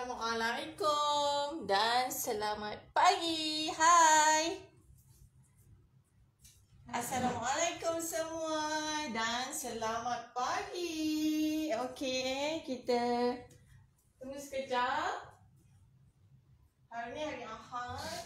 Assalamualaikum dan selamat pagi. Hai. Assalamualaikum semua dan selamat pagi. Okey, kita tunggu sekejap. Hari ni hari Ahad.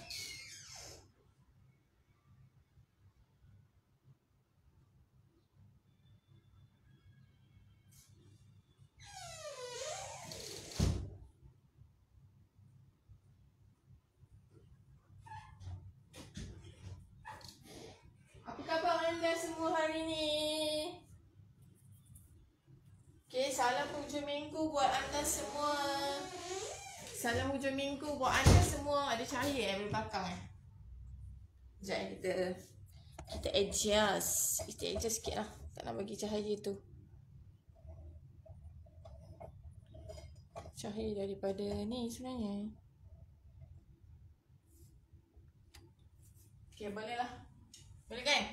Apa khabar anda semua hari ni? Okey, salam hujung minggu buat anda semua. Salam hujung minggu buat anda semua. Ada cahaya di belakang Sekejap kita adjust. Kita adjust sikit lah. Tak nak bagi cahaya tu. Cahaya daripada ni sebenarnya. Okey, boleh lah. Boleh kan?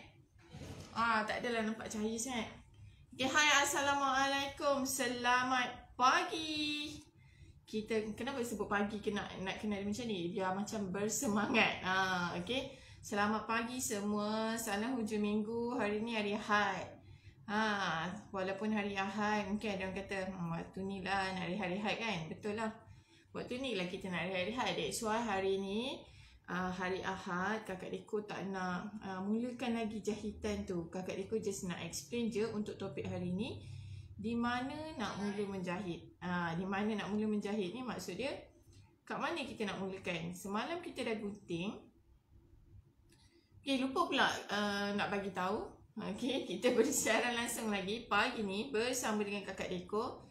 Tak adalah nampak cahaya sangat. Okay, hai, Assalamualaikum. Selamat pagi. Kita kenapa sebut pagi nak kena macam ni? Dia macam bersemangat. Okay. Selamat pagi semua. Salam hujung minggu. Hari ni hari Ahad. Walaupun hari Ahad, mungkin ada orang kata waktu ni lah nak hari Ahad kan? Betul lah. Waktu ni lah kita nak hari Ahad. That's why hari ni hari Ahad, Kakak Deko tak nak mulakan lagi jahitan tu. Kakak Deko just nak explain je untuk topik hari ni, di mana nak mula menjahit. Di mana nak mula menjahit ni maksud dia, kat mana kita nak mulakan. Semalam kita dah gunting. Okay, lupa pula nak bagi tahu. Okay, kita bersiaran langsung lagi pagi ni bersama dengan Kakak Deko.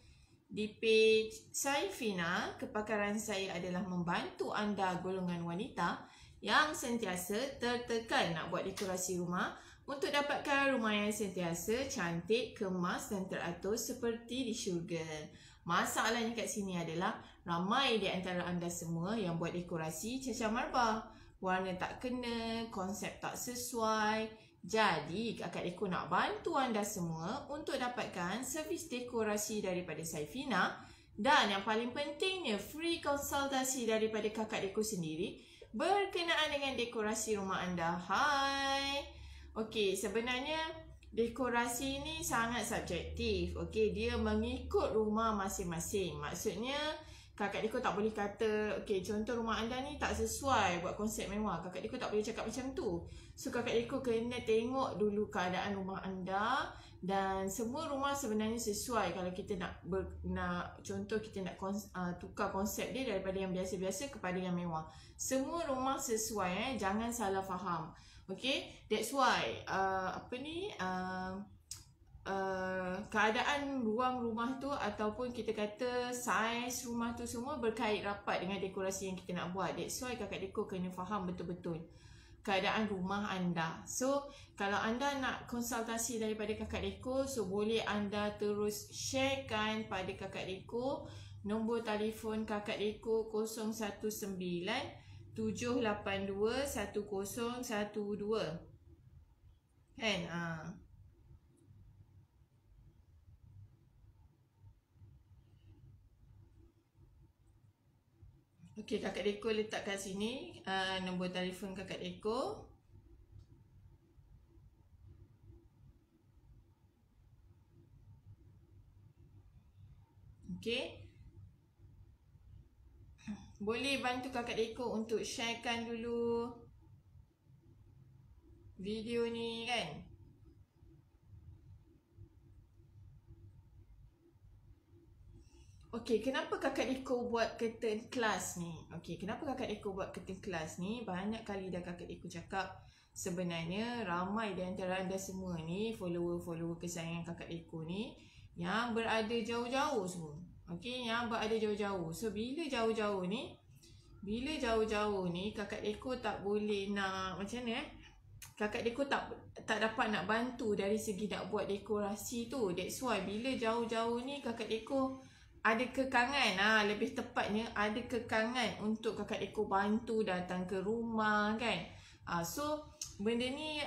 Di page Saifina, kepakaran saya adalah membantu anda golongan wanita yang sentiasa tertekan nak buat dekorasi rumah untuk dapatkan rumah yang sentiasa cantik, kemas dan teratur seperti di syurga. Masalahnya kat sini adalah ramai di antara anda semua yang buat dekorasi cacar marbah. Warna tak kena, konsep tak sesuai. Jadi, Kakak Deko nak bantu anda semua untuk dapatkan servis dekorasi daripada Saifina. Dan yang paling pentingnya, free konsultasi daripada Kakak Deko sendiri berkenaan dengan dekorasi rumah anda. Hai. Okey, sebenarnya dekorasi ni sangat subjektif. Okey, dia mengikut rumah masing-masing. Maksudnya, Kakak Deko tak boleh kata, okey, contoh rumah anda ni tak sesuai buat konsep mewah. Kakak Deko tak boleh cakap macam tu. So, Kakak Deko kena tengok dulu keadaan rumah anda. Dan semua rumah sebenarnya sesuai. Kalau kita nak contoh kita nak tukar konsep dia daripada yang biasa-biasa kepada yang mewah. Semua rumah sesuai, jangan salah faham. Okey, that's why keadaan ruang rumah tu ataupun kita kata saiz rumah tu semua berkait rapat dengan dekorasi yang kita nak buat. That's why Kakak Deko kena faham betul-betul keadaan rumah anda. So, kalau anda nak konsultasi daripada Kakak Deko, so boleh anda terus sharekan pada Kakak Deko. Nombor telefon Kakak Deko 019 782 1012. Kan? Okey, Kakak Deko letak kat sini nombor telefon Kakak Deko. Okey. Boleh bantu Kakak Deko untuk sharekan dulu video ni kan? Okey, kenapa Kakak Deko buat curtain class ni? Okey, kenapa Kakak Deko buat curtain class ni? Banyak kali dah Kakak Deko cakap, sebenarnya ramai di antara anda semua ni, follower-follower kesayangan Kakak Deko ni, yang berada jauh-jauh semua. Okey, yang berada jauh-jauh. So, bila jauh-jauh ni, Kakak Deko tak boleh nak, macam mana Kakak Deko tak dapat nak bantu dari segi nak buat dekorasi tu. That's why, bila jauh-jauh ni, Kakak Deko ada kekangan, lebih tepatnya ada kekangan untuk Kakak Deko bantu datang ke rumah kan. So, benda ni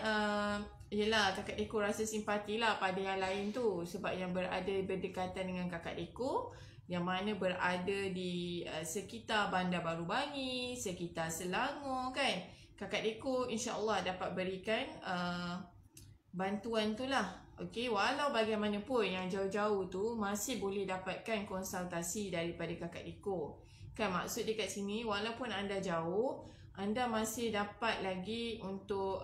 yelah Kakak Deko rasa simpati lah pada yang lain tu. Sebab yang berada berdekatan dengan Kakak Deko, yang mana berada di sekitar Bandar Baru Bangi, sekitar Selangor kan. Kakak Deko insya-Allah dapat berikan bantuan tu lah. Okey, walau bagaimanapun yang jauh-jauh tu masih boleh dapatkan konsultasi daripada Kakak Deko. Kan maksud dia kat sini, walaupun anda jauh, anda masih dapat lagi untuk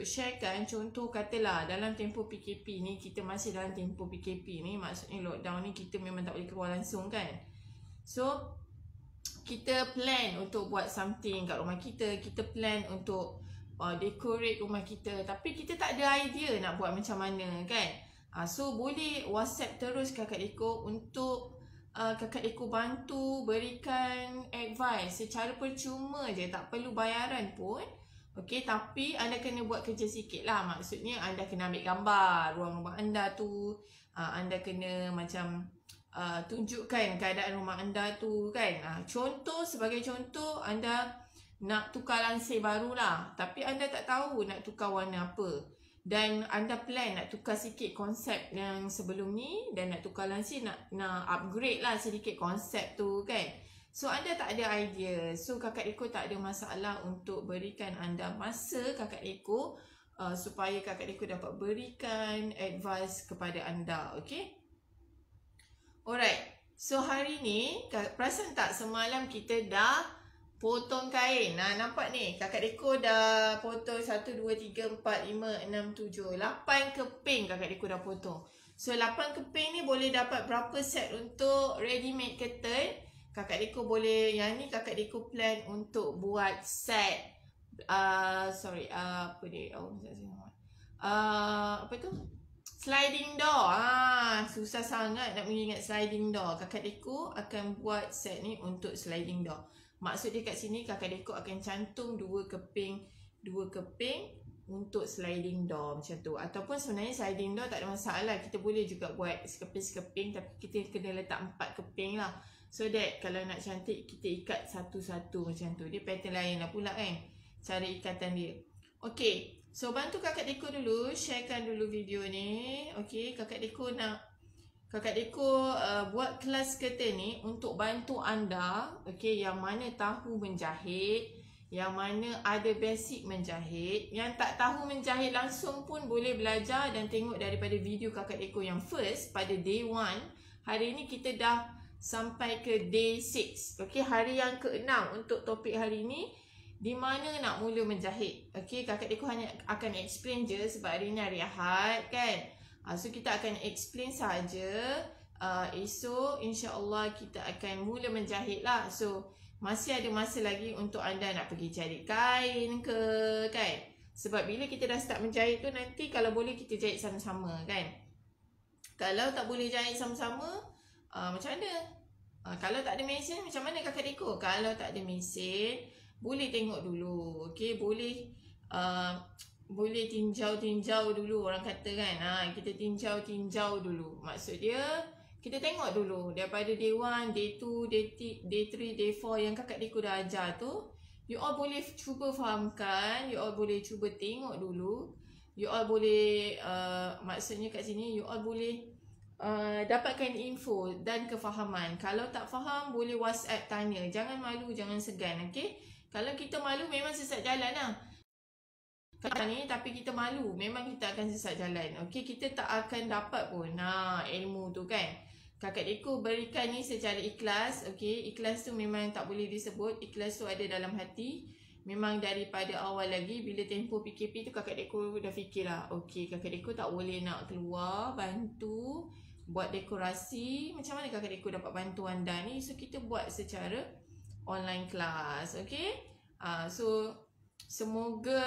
sharekan. Contoh katalah dalam tempoh PKP ni, kita masih dalam tempoh PKP ni, maksudnya lockdown ni kita memang tak boleh keluar langsung kan. So kita plan untuk buat something kat rumah kita, kita plan untuk decorate rumah kita, tapi kita tak ada idea nak buat macam mana kan. So boleh WhatsApp terus Kakak Deko untuk Kakak Deko bantu berikan advice secara percuma je, tak perlu bayaran pun. Okey, tapi anda kena buat kerja sikit lah. Maksudnya anda kena ambil gambar ruang rumah anda tu, anda kena macam tunjukkan keadaan rumah anda tu kan. Contoh, sebagai contoh, anda nak tukar lansir baru lah, tapi anda tak tahu nak tukar warna apa, dan anda plan nak tukar sikit konsep yang sebelum ni, dan nak tukar lansir, nak upgrade lah sedikit konsep tu kan. So anda tak ada idea. So Kakak Deko tak ada masalah untuk berikan anda masa Kakak Deko supaya Kakak Deko dapat berikan advice kepada anda. Okay. Alright. So hari ni, perasan tak semalam kita dah potong kain. Nampak ni, Kakak Deko dah potong 1, 2, 3, 4, 5, 6, 7, 8 keping Kakak Deko dah potong. So 8 keping ni boleh dapat berapa set untuk ready made curtain. Kakak Deko boleh, yang ni Kakak Deko plan untuk buat set apa dia? Apa tu? Sliding door. Susah sangat nak mengingat sliding door. Kakak Deko akan buat set ni untuk sliding door. Maksud dia kat sini, Kakak Deko akan cantum 2 keping untuk sliding door macam tu. Ataupun sebenarnya sliding door tak ada masalah, kita boleh juga buat sekeping-sekeping, tapi kita kena letak 4 keping lah. So that kalau nak cantik, kita ikat satu-satu macam tu. Dia pattern lain lah pula kan, cara ikatan dia. Okay, so bantu Kakak Deko dulu, sharekan dulu video ni. Okay, Kakak Deko buat kelas curtain ni untuk bantu anda, okay, yang mana tahu menjahit, yang mana ada basic menjahit. Yang tak tahu menjahit langsung pun boleh belajar dan tengok daripada video Kakak Deko yang first pada day 1. Hari ni kita dah sampai ke day 6. Okay, hari yang ke-6 untuk topik hari ni, di mana nak mula menjahit. Okay, Kakak Deko hanya akan explain je sebab hari ni hari Ahad kan. So kita akan explain saja. Esok insya-Allah kita akan mula menjahit lah. So masih ada masa lagi untuk anda nak pergi cari kain ke kan. Sebab bila kita dah start menjahit tu, nanti kalau boleh kita jahit sama-sama kan. Kalau tak boleh jahit sama-sama, macam mana? Kalau tak ada mesin, macam mana Kakak Deko? Kalau tak ada mesin, boleh tengok dulu. Okay, boleh tinjau-tinjau dulu, orang kata kan. Kita tinjau-tinjau dulu. Maksud dia, kita tengok dulu daripada day 1, day 2, day 3, day 4 yang Kakak Deko dah ajar tu. You all boleh cuba fahamkan, you all boleh cuba tengok dulu. You all boleh, maksudnya kat sini, you all boleh dapatkan info dan kefahaman. Kalau tak faham, boleh WhatsApp tanya. Jangan malu, jangan segan. Okay, kalau kita malu, memang sesat jalan lah. Kalau ni, tapi kita malu, memang kita akan sesat jalan. Okay, kita tak akan dapat pun ilmu tu kan. Kakak Deko berikan ni secara ikhlas. Okay, ikhlas tu memang tak boleh disebut. Ikhlas tu ada dalam hati. Memang daripada awal lagi, bila tempoh PKP tu, Kakak Deko dah fikir lah, okay, Kakak Deko tak boleh nak keluar bantu buat dekorasi. Macam mana Kakak Deko dapat bantu anda ni? So kita buat secara online class. Okay, so semoga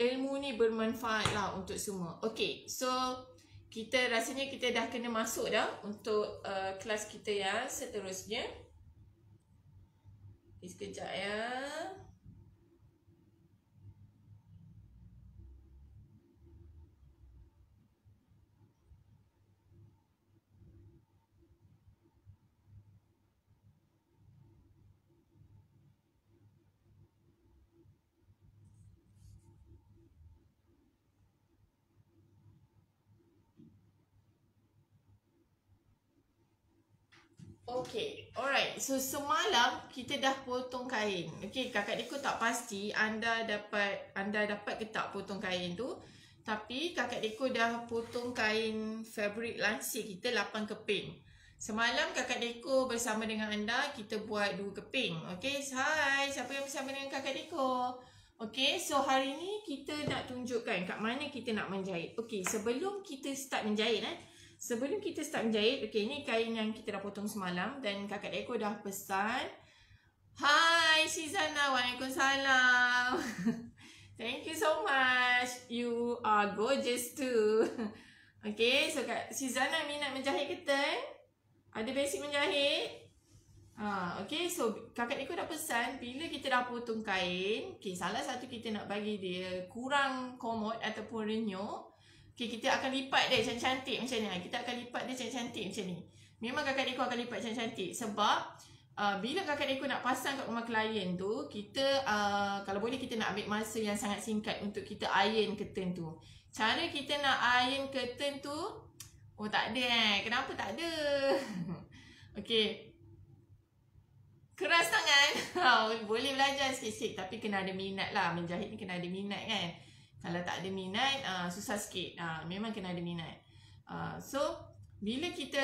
ilmu ni bermanfaat lah untuk semua. Okay, so kita rasanya kita dah kena masuk dah untuk kelas kita yang seterusnya. Sekejap ya. Okay, alright. So semalam kita dah potong kain. Okay, kakak Diko tak pasti anda dapat ke tak potong kain tu. Tapi kakak Diko dah potong kain fabric lansir kita 8 keping. Semalam kakak Diko bersama dengan anda kita buat 2 keping. Okay, hai, siapa yang bersama dengan kakak Diko? Okay, so hari ni kita nak tunjukkan kat mana kita nak menjahit. Okay, sebelum kita start menjahit Sebelum kita start menjahit, okay, ni kain yang kita dah potong semalam dan kakak Deko dah pesan. Hai Shizana, waalaikumsalam. Thank you so much. You are gorgeous too. Okay, so Kak Shizana minat menjahit curtain? Ada basic menjahit? Okay, so kakak Deko dah pesan bila kita dah potong kain, okay, salah satu kita nak bagi dia kurang komod ataupun renyuk. Okay, kita akan lipat dia cantik-cantik macam ni. Kita akan lipat dia cantik-cantik macam ni. Memang kakak Deko akan lipat cantik-cantik. Sebab bila kakak Deko nak pasang kat rumah klien tu, kita kalau boleh kita nak ambil masa yang sangat singkat untuk kita iron curtain tu. Cara kita nak iron curtain tu, oh tak ada Kenapa tak ada? Okay, keras tangan. Boleh belajar sikit-sikit tapi kena ada minat lah. Menjahit ni kena ada minat kan. Kalau tak ada minat, susah sikit. Memang kena ada minat. So, bila kita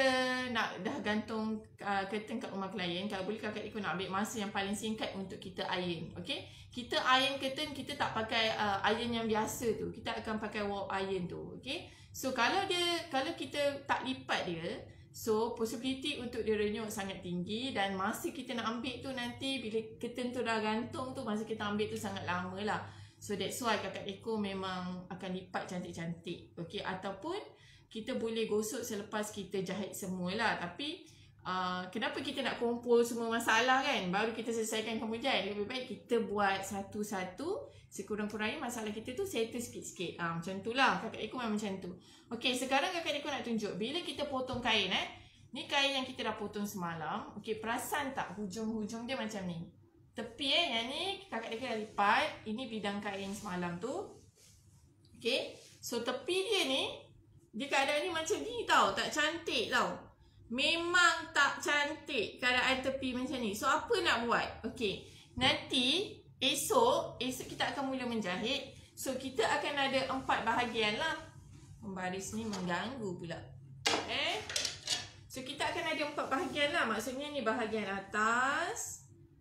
nak dah gantung curtain kat rumah klien, kalau boleh kakak Diko nak ambil masa yang paling singkat untuk kita iron. Okay? Kita iron curtain, kita tak pakai iron yang biasa tu. Kita akan pakai wall iron tu. Okay? So, kalau kita tak lipat dia, so possibility untuk dia renyuk sangat tinggi dan masa kita nak ambil tu nanti bila curtain tu dah gantung tu, masa kita ambil tu sangat lama lah. So that's why kakak Deko memang akan lipat cantik-cantik. Okay, ataupun kita boleh gosok selepas kita jahit semualah. Tapi kenapa kita nak kumpul semua masalah kan? Baru kita selesaikan kemudian. Lebih baik kita buat satu-satu. Sekurang-kurangnya masalah kita tu settle sikit-sikit. Macam tu lah. Kakak Deko memang macam tu. Okay, sekarang kakak Deko nak tunjuk. Bila kita potong kain ni kain yang kita dah potong semalam. Okay, perasan tak hujung-hujung dia macam ni? Tepi yang ni kakak Deko dah lipat. Ini bidang kain semalam tu. Okay, so tepi dia ni, dia keadaan ni macam ni tau. Tak cantik tau. Memang tak cantik keadaan tepi macam ni. So apa nak buat? Okay, nanti esok kita akan mula menjahit. So kita akan ada 4 bahagian lah. Pembaris ni mengganggu pula. So kita akan ada 4 bahagian lah. Maksudnya ni bahagian atas.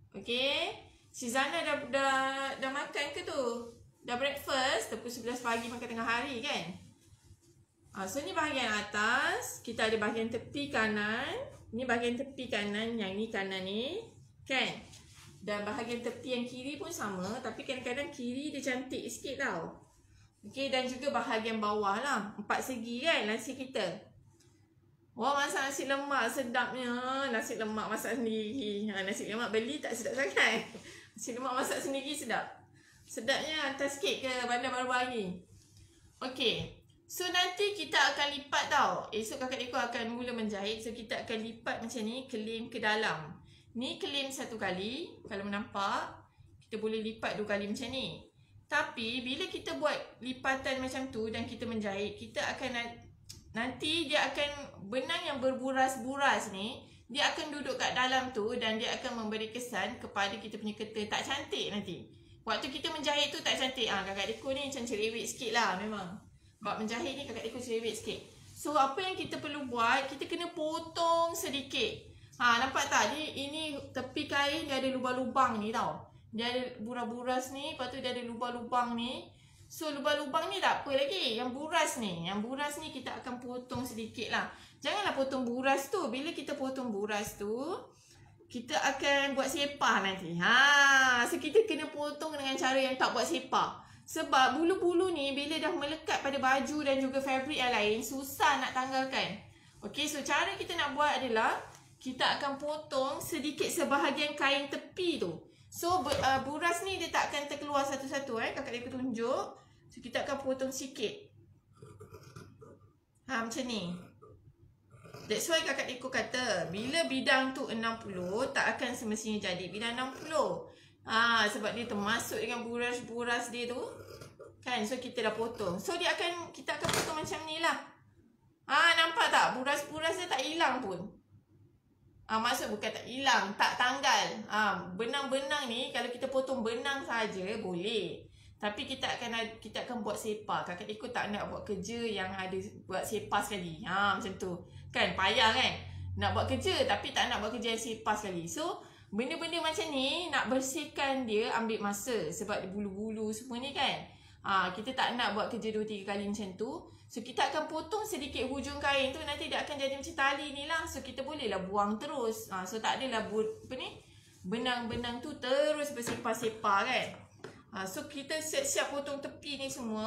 Okay, Shizana dah makan ke tu? Dah breakfast, pukul 11 pagi makan tengah hari kan? So ni bahagian atas. Kita ada bahagian tepi kanan. Ni bahagian tepi kanan, yang ni kanan ni kan? Dan bahagian tepi yang kiri pun sama. Tapi kadang-kadang kiri dia cantik sikit tau. Okay, dan juga bahagian bawah lah. 4 segi kan lansir kita. Wah, masak nasi lemak sedapnya. Nasi lemak masak sendiri. Nasi lemak beli tak sedap sangat. Nasi lemak masak sendiri sedap. Sedapnya hantar sikit ke bandar baru-baru ni. Okay, so nanti kita akan lipat tau. Esok kakak Deko akan mula menjahit. So kita akan lipat macam ni, kelem ke dalam. Ni kelem 1 kali. Kalau menampak, kita boleh lipat 2 kali macam ni. Tapi bila kita buat lipatan macam tu dan kita menjahit, kita akan nanti dia akan benang yang berburas-buras ni, dia akan duduk kat dalam tu dan dia akan memberi kesan kepada kita punya curtain tak cantik nanti. Waktu kita menjahit tu tak cantik. Kakak Deko ni macam cerewet sikit lah memang. Bab menjahit ni kakak Deko cerewet sikit. So apa yang kita perlu buat, kita kena potong sedikit. Nampak tak? Ini tepi kain dia ada lubang-lubang ni tau. Dia ada buras-buras ni, lepas tu dia ada lubang-lubang ni. So lubang-lubang ni tak apa lagi. Yang buras ni kita akan potong sedikit lah. Janganlah potong buras tu. Bila kita potong buras tu, kita akan buat sepah nanti. So kita kena potong dengan cara yang tak buat sepah. Sebab bulu-bulu ni bila dah melekat pada baju dan juga fabric yang lain, susah nak tanggalkan. Okay, so cara kita nak buat adalah kita akan potong sedikit sebahagian kain tepi tu. So buras ni dia tak akan terkeluar satu-satu. Kakak Deko tunjuk. So kita akan potong sikit. Macam ni. That's why kakak Deko kata bila bidang tu 60 tak akan semestinya jadi bidang 60. Sebab dia termasuk dengan buras-buras dia tu. Kan? So kita dah potong. So kita akan potong macam ni lah. Nampak tak? Buras-buras dia tak hilang pun. Maksud bukan tak hilang, tak tanggal. Benang-benang ni kalau kita potong benang saja boleh. Tapi kita akan buat sepa. Kakak Eko tak nak buat kerja yang ada buat sepa sekali. Macam tu. Kan payah kan? Nak buat kerja tapi tak nak buat kerja yang sepa sekali. So, benda-benda macam ni nak bersihkan dia ambil masa sebab dia bulu-bulu semua ni kan. Kita tak nak buat kerja 2-3 kali macam tu. So kita akan potong sedikit hujung kain tu, nanti dia akan jadi macam tali ni lah. So kita bolehlah buang terus. So tak adalah benang-benang tu terus bersepah-sepah kan. So kita siap-siap potong tepi ni semua.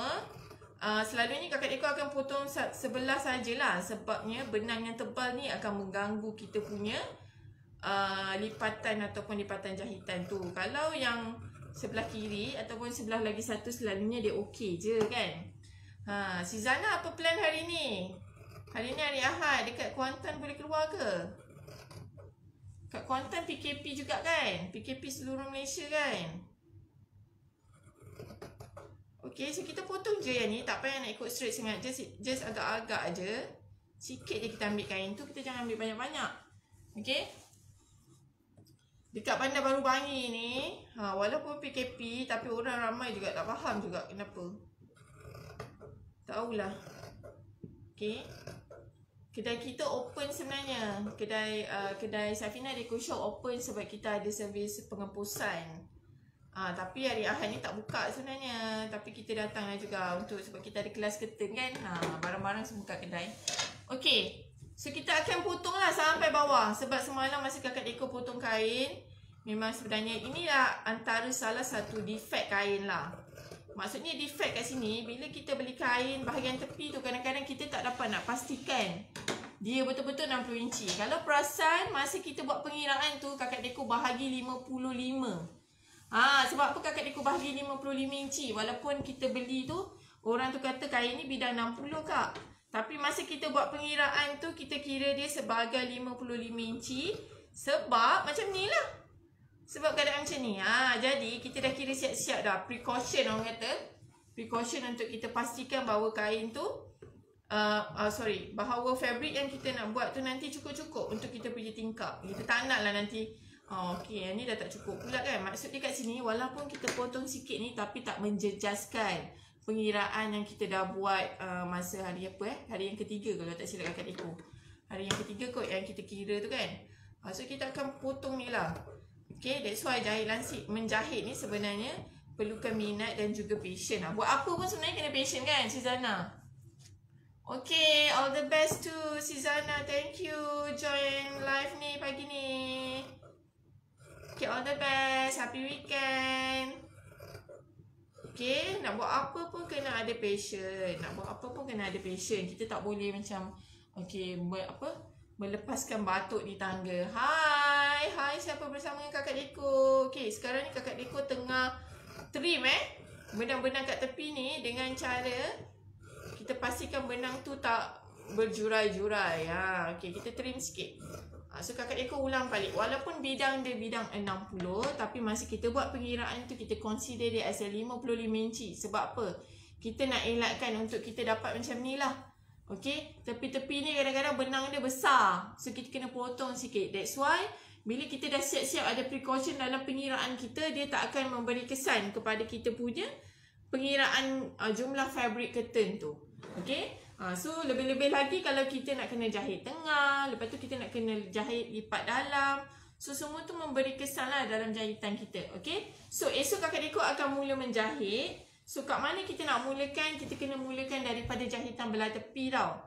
Selalunya kakak Eko akan potong sebelah sajalah, sebabnya benang yang tebal ni akan mengganggu kita punya lipatan ataupun lipatan jahitan tu. Kalau yang sebelah kiri ataupun sebelah lagi satu selalunya dia okey je kan. Si Zana apa plan hari ni? Hari ni hari Ahad, dekat Kuantan boleh keluar ke? Kat Kuantan PKP juga kan? PKP seluruh Malaysia kan? Okay, so kita potong je yang ni. Tak payah nak ikut straight sangat. Just agak-agak je. Sikit je kita ambil kain tu. Kita jangan ambil banyak-banyak. Okay? Dekat Bandar Baru Bangi ni, walaupun PKP, tapi orang ramai juga tak faham juga kenapa. Tahulah. Okay. Kedai kita open sebenarnya. Kedai Safina Deco Shop open sebab kita ada servis pengempusan. Tapi hari Ahad ni tak buka sebenarnya. Tapi kita datanglah juga sebab kita ada kelas curtain kan. Barang-barang semua kat kedai. Okay. So kita akan potong lah sampai bawah. Sebab semalam masa kakak Deco potong kain, memang sebenarnya inilah antara salah satu defect kain lah. Maksudnya defect kat sini, bila kita beli kain bahagian tepi tu, kadang-kadang kita tak dapat nak pastikan dia betul-betul 60 inci. Kalau perasan, masa kita buat pengiraan tu, kakak Deco bahagi 55. Sebab apa kakak Deco bahagi 55 inci? Walaupun kita beli tu, orang tu kata kain ni bidang 60 kak. Tapi masa kita buat pengiraan tu, kita kira dia sebagai 55 inci. Sebab macam ni lah. Sebab keadaan macam ni. Jadi kita dah kira siap-siap dah. Precaution orang kata. Precaution untuk kita pastikan bahawa kain tu bahawa fabric yang kita nak buat tu nanti cukup-cukup untuk kita punya tingkap. Kita tak nak lah nanti okay, yang ni dah tak cukup pula kan. Maksud dia kat sini, walaupun kita potong sikit ni, tapi tak menjejaskan pengiraan yang kita dah buat masa hari apa hari yang ketiga kalau tak silap kakak Deco. Hari yang ketiga kot yang kita kira tu kan. So kita akan potong ni lah. Okay, that's why menjahit ni sebenarnya perlukan minat dan juga passion lah. Buat apa pun sebenarnya kena passion kan, Sizana? Okay, all the best to Sizana. Thank you join live ni pagi ni. Okay, all the best. Happy weekend. Okay, nak buat apa pun kena ada passion. Kita tak boleh macam, okay, melepaskan batuk di tangga. Hai, siapa bersama dengan kakak Deco? Okay, sekarang ni kakak Deco tengah trim benang-benang kat tepi ni dengan cara kita pastikan benang tu tak berjurai-jurai. Okay, kita trim sikit. So kakak Deco ulang balik. Walaupun bidang dia bidang 60, tapi masa kita buat pengiraan tu kita consider dia as 55 inci. Sebab apa? Kita nak elakkan untuk kita dapat macam ni lah. Okay, tepi-tepi ni kadang-kadang benang dia besar. So kita kena potong sikit. That's why bila kita dah siap-siap ada precaution dalam pengiraan kita, dia tak akan memberi kesan kepada kita punya pengiraan jumlah fabric curtain tu. Okay, so lebih-lebih lagi kalau kita nak kena jahit tengah, lepas tu kita nak kena jahit lipat dalam. So semua tu memberi kesan lah dalam jahitan kita. Okay, so esok kakak Deco akan mula menjahit. So kat mana kita nak mulakan? Kita kena mulakan daripada jahitan belah tepi tau.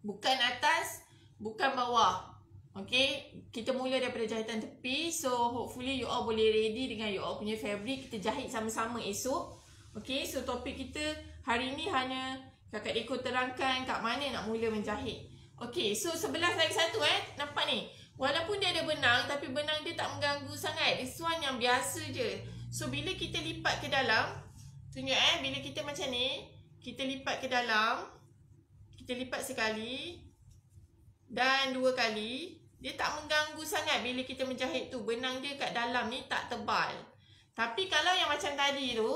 Bukan atas, bukan bawah. Okay, kita mula daripada jahitan tepi. So hopefully you all boleh ready dengan you all punya fabric. Kita jahit sama-sama esok. Okay, so topik kita hari ni hanya kakak Deco terangkan kat mana nak mula menjahit. Okay, so sebelah lagi satu nampak ni. Walaupun dia ada benang, tapi benang dia tak mengganggu sangat. This one yang biasa je. So bila kita lipat ke dalam, tunjuk bila kita macam ni, kita lipat ke dalam, kita lipat sekali dan 2 kali, dia tak mengganggu sangat bila kita menjahit tu. Benang dia kat dalam ni tak tebal. Tapi kalau yang macam tadi tu,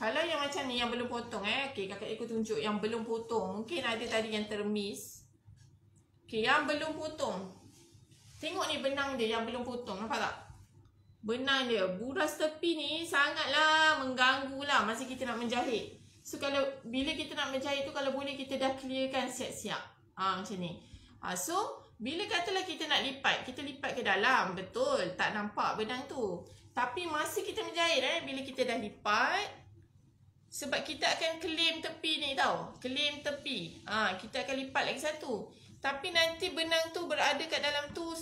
kalau yang macam ni yang belum potong okay, kakak Deco tunjuk yang belum potong. Mungkin ada tadi yang termiss. Okay, yang belum potong. Tengok ni benang dia yang belum potong. Nampak tak? Benang dia. Buras tepi ni sangatlah mengganggu lah masa kita nak menjahit. So kalau bila kita nak menjahit tu, kalau boleh kita dah clearkan siap-siap. Macam ni. So bila katalah kita nak lipat, kita lipat ke dalam. Betul. Tak nampak benang tu. Tapi masa kita menjahit bila kita dah lipat, sebab kita akan claim tepi ni tau. Claim tepi. Kita akan lipat lagi satu. Tapi nanti benang tu berada kat dalam tu,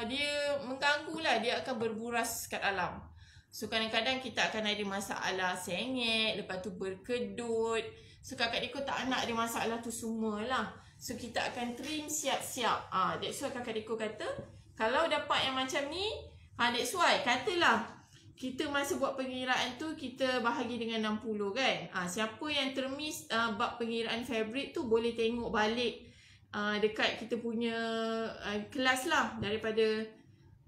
dia mengganggu lah. Dia akan berburas kat dalam. So kadang-kadang kita akan ada masalah sengit, lepas tu berkedut. So kakak Deko tak nak ada masalah tu semua lah. So kita akan trim siap-siap. That's why kakak Deko kata, kalau dapat yang macam ni, that's why katalah kita masa buat pengiraan tu kita bahagi dengan 60 kan. Siapa yang termiss bab pengiraan fabric tu boleh tengok balik dekat kita punya kelas lah, daripada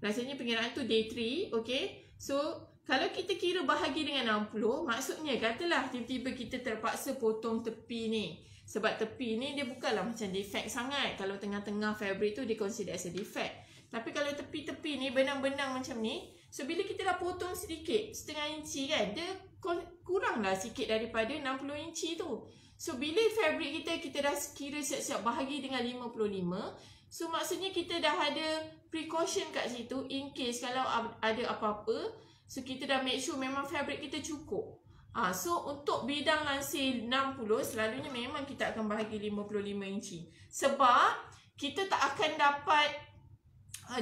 rasanya pengiraan tu day 3. Okay. So kalau kita kira bahagi dengan 60, maksudnya katalah tiba-tiba kita terpaksa potong tepi ni. Sebab tepi ni dia bukanlah macam defect sangat. Kalau tengah-tengah fabric tu dia consider as a defect. Tapi kalau tepi-tepi ni benang-benang macam ni, so bila kita dah potong sedikit, setengah inci kan, dia kuranglah sikit daripada 60 inci tu. So bila fabric kita dah kira siap-siap bahagi dengan 55, so maksudnya kita dah ada precaution kat situ in case kalau ada apa-apa. So kita dah make sure memang fabric kita cukup. So untuk bidang lansir 60, selalunya memang kita akan bahagi 55 inci. Sebab kita tak akan dapat,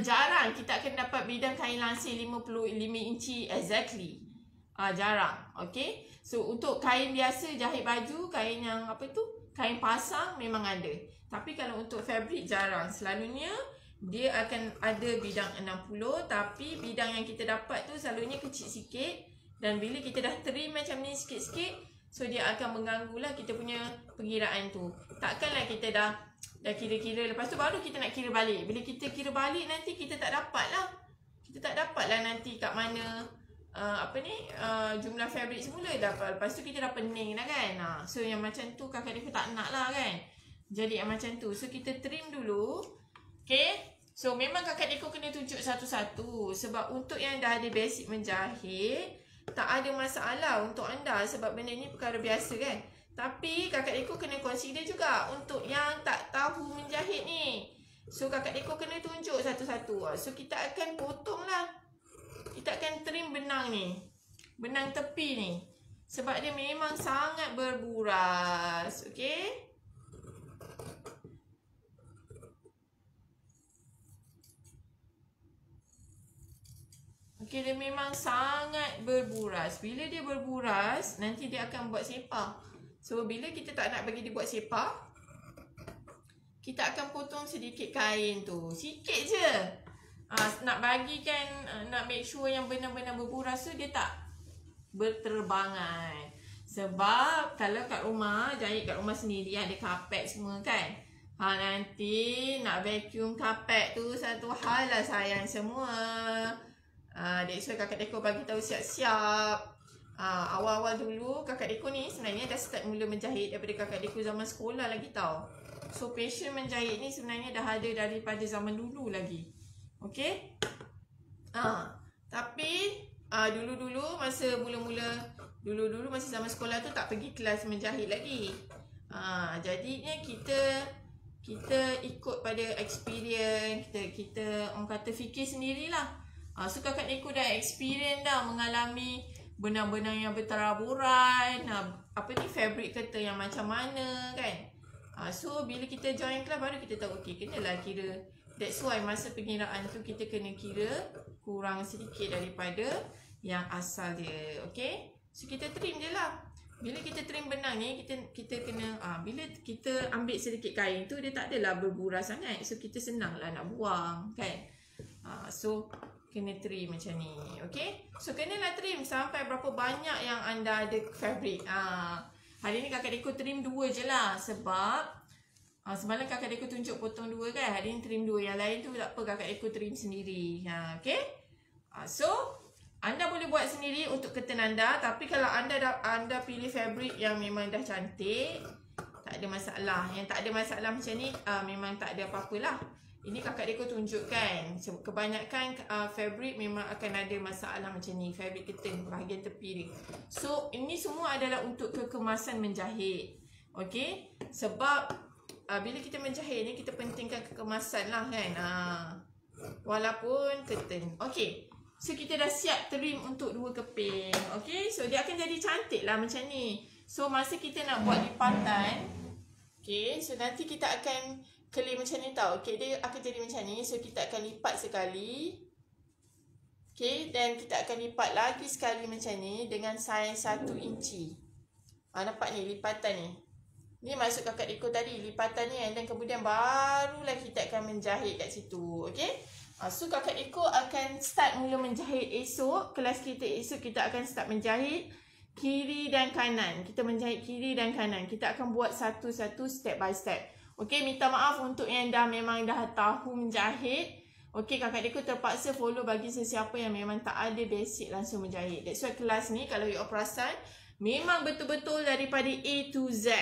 jarang kita akan dapat bidang kain lansir 55 inci exactly. Jarang. Okay. So untuk kain biasa jahit baju, kain yang apa tu, kain pasang memang ada. Tapi kalau untuk fabric jarang. Selalunya dia akan ada bidang 60, tapi bidang yang kita dapat tu selalunya kecil sikit. Dan bila kita dah trim macam ni sikit-sikit, so dia akan mengganggu lah kita punya pengiraan tu. Takkanlah kita dah kira-kira, lepas tu baru kita nak kira balik. Bila kita kira balik nanti kita tak dapat lah. Kita tak dapat lah nanti kat mana jumlah fabric semula dapat. Lepas tu kita dah pening dah kan. So yang macam tu kakak Deko tak nak lah kan. Jadi yang macam tu, so kita trim dulu. Okay. So memang kakak Deko kena tunjuk satu-satu. Sebab untuk yang dah ada basic menjahit, tak ada masalah untuk anda. Sebab benda ni perkara biasa kan. Tapi kakak Deko kena consider juga untuk yang tak tahu menjahit ni. So kakak Deko kena tunjuk satu-satu. So kita akan potong lah. Kita akan trim benang ni. Benang tepi ni. Sebab dia memang sangat berburas. Okay. Okay, dia memang sangat berburas. Bila dia berburas, nanti dia akan buat sepah. So, bila kita tak nak bagi dia buat sepah, kita akan potong sedikit kain tu. Sikit je. Nak bagikan, nak make sure yang benar-benar berburas tu, dia tak berterbangan. Sebab, kalau kat rumah, jahit kat rumah sendiri, ada kapet semua kan. Nanti nak vacuum kapet tu, satu hal lah sayang semua. That's why kakak Deko bagi tahu siap-siap. Awal-awal dulu kakak Deko ni sebenarnya dah start mula menjahit daripada kakak Deko zaman sekolah lagi tau. So passion menjahit ni sebenarnya dah ada daripada zaman dulu lagi. Okay. Tapi dulu-dulu masa mula-mula, dulu-dulu masa zaman sekolah tu tak pergi kelas menjahit lagi. Jadinya kita ikut pada experience, kita orang kata fikir sendirilah. So kakak Deko dah experience dah mengalami benang-benang yang berteraburan, fabric kata yang macam mana kan. So bila kita join kelas baru kita tahu okey, kenalah kira. That's why masa pengiraan tu kita kena kira kurang sedikit daripada yang asal dia. Okay. So kita trim je lah. Bila kita trim benang ni, kita kena bila kita ambil sedikit kain tu, dia tak adalah berburas sangat. So kita senang lah nak buang kan. So kena trim macam ni. Okay. So kenalah trim sampai berapa banyak yang anda ada fabric. Hari ni kakak Deko trim 2 je lah. Sebab semalam kakak Deko tunjuk potong 2 kan. Hari ni trim 2. Yang lain tu tak apa, kakak Deko trim sendiri. Okay. So anda boleh buat sendiri untuk curtain anda. Tapi kalau anda pilih fabric yang memang dah cantik, tak ada masalah. Yang tak ada masalah macam ni memang tak ada apa-apalah. Ini kakak Deko tunjukkan. Kebanyakan fabric memang akan ada masalah macam ni. Fabric curtain bahagian tepi dia. So ini semua adalah untuk kekemasan menjahit. Okay. Sebab bila kita menjahit ni kita pentingkan kekemasan lah kan. Walaupun curtain. Okay. So kita dah siap trim untuk 2 keping. Okay. So dia akan jadi cantik lah macam ni. So masa kita nak buat lipatan. Okay. So nanti kita akan kelip macam ni tau. Okay, dia akan jadi macam ni. So, kita akan lipat sekali. Okay, dan kita akan lipat lagi sekali macam ni dengan saiz 1 inci. Nampak ni lipatan ni. Ni maksud kakak Deko tadi. Lipatan ni dan kemudian barulah kita akan menjahit kat situ. Okay. So, kakak Deko akan start mula menjahit esok. Kelas kita esok kita akan start menjahit kiri dan kanan. Kita menjahit kiri dan kanan. Kita akan buat satu-satu step by step. Okey, minta maaf untuk yang memang dah tahu menjahit. Okey, kakak Deko terpaksa follow bagi sesiapa yang memang tak ada basic langsung menjahit. That's why kelas ni kalau you perasan memang betul-betul daripada A to Z.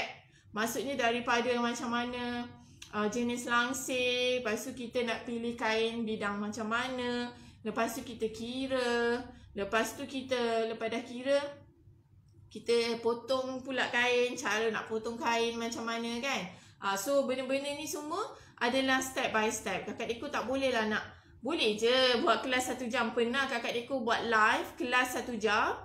Maksudnya daripada macam mana jenis langsir, lepas tu kita nak pilih kain bidang macam mana, lepas tu kita kira, lepas tu kita lepas dah kira kita potong pula kain, cara nak potong kain macam mana kan. So benda-benda ni semua adalah step by step. Kakak Deko tak boleh lah nak, boleh je buat kelas 1 jam. Pernah kakak Deko buat live kelas 1 jam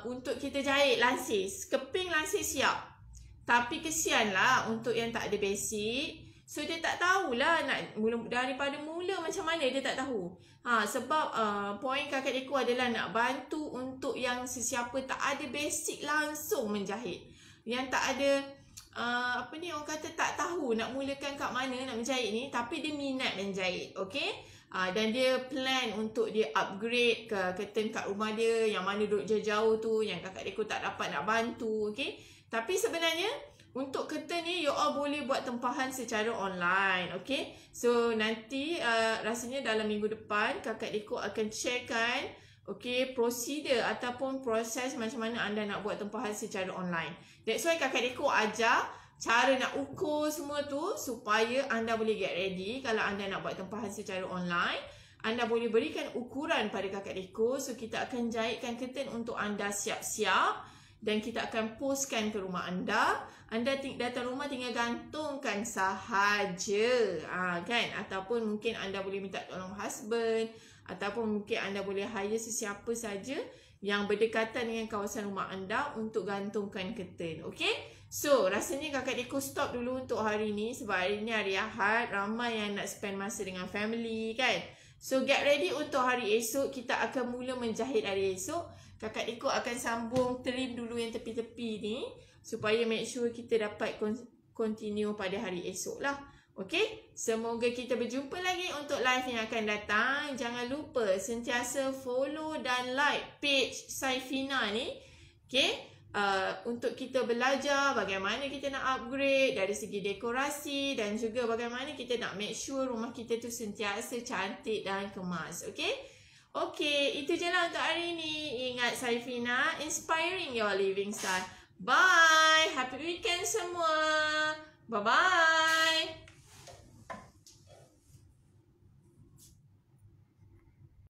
untuk kita jahit lansir. Keping lansir siap. Tapi kesianlah untuk yang tak ada basic. So dia tak tahulah nak daripada mula macam mana, dia tak tahu. Sebab poin kakak Deko adalah nak bantu untuk yang sesiapa tak ada basic langsung menjahit. Yang tak ada orang kata tak tahu nak mulakan kat mana nak menjahit ni, tapi dia minat menjahit. Okay. Dan dia plan untuk dia upgrade ke curtain kat rumah dia yang mana duduk jauh-jauh tu, yang kakak Deko tak dapat nak bantu. Okay. Tapi sebenarnya untuk curtain ni you all boleh buat tempahan secara online. Okay. So nanti rasanya dalam minggu depan kakak Deko akan sharekan prosedur ataupun proses macam mana anda nak buat tempahan secara online. That's why kakak Deko ajar cara nak ukur semua tu supaya anda boleh get ready. Kalau anda nak buat tempahan secara online, anda boleh berikan ukuran pada kakak Deko. So kita akan jahitkan curtain untuk anda siap-siap dan kita akan postkan ke rumah anda. Anda datang rumah tinggal gantungkan sahaja. Kan? Ataupun mungkin anda boleh minta tolong husband, ataupun mungkin anda boleh hire sesiapa saja yang berdekatan dengan kawasan rumah anda untuk gantungkan curtain. Okay? So, rasanya kakak Deko stop dulu untuk hari ni. Sebab hari ni hari Ahad, ramai yang nak spend masa dengan family kan. So, get ready untuk hari esok. Kita akan mula menjahit hari esok. Kakak Deko akan sambung trim dulu yang tepi-tepi ni, supaya make sure kita dapat continue pada hari esok lah. Okay, semoga kita berjumpa lagi untuk live yang akan datang. Jangan lupa sentiasa follow dan like page Saifina ni. Okay, untuk kita belajar bagaimana kita nak upgrade dari segi dekorasi dan juga bagaimana kita nak make sure rumah kita tu sentiasa cantik dan kemas. Okay, itu je lah untuk hari ni. Ingat Saifina, inspiring your living style. Bye, happy weekend semua. Bye-bye.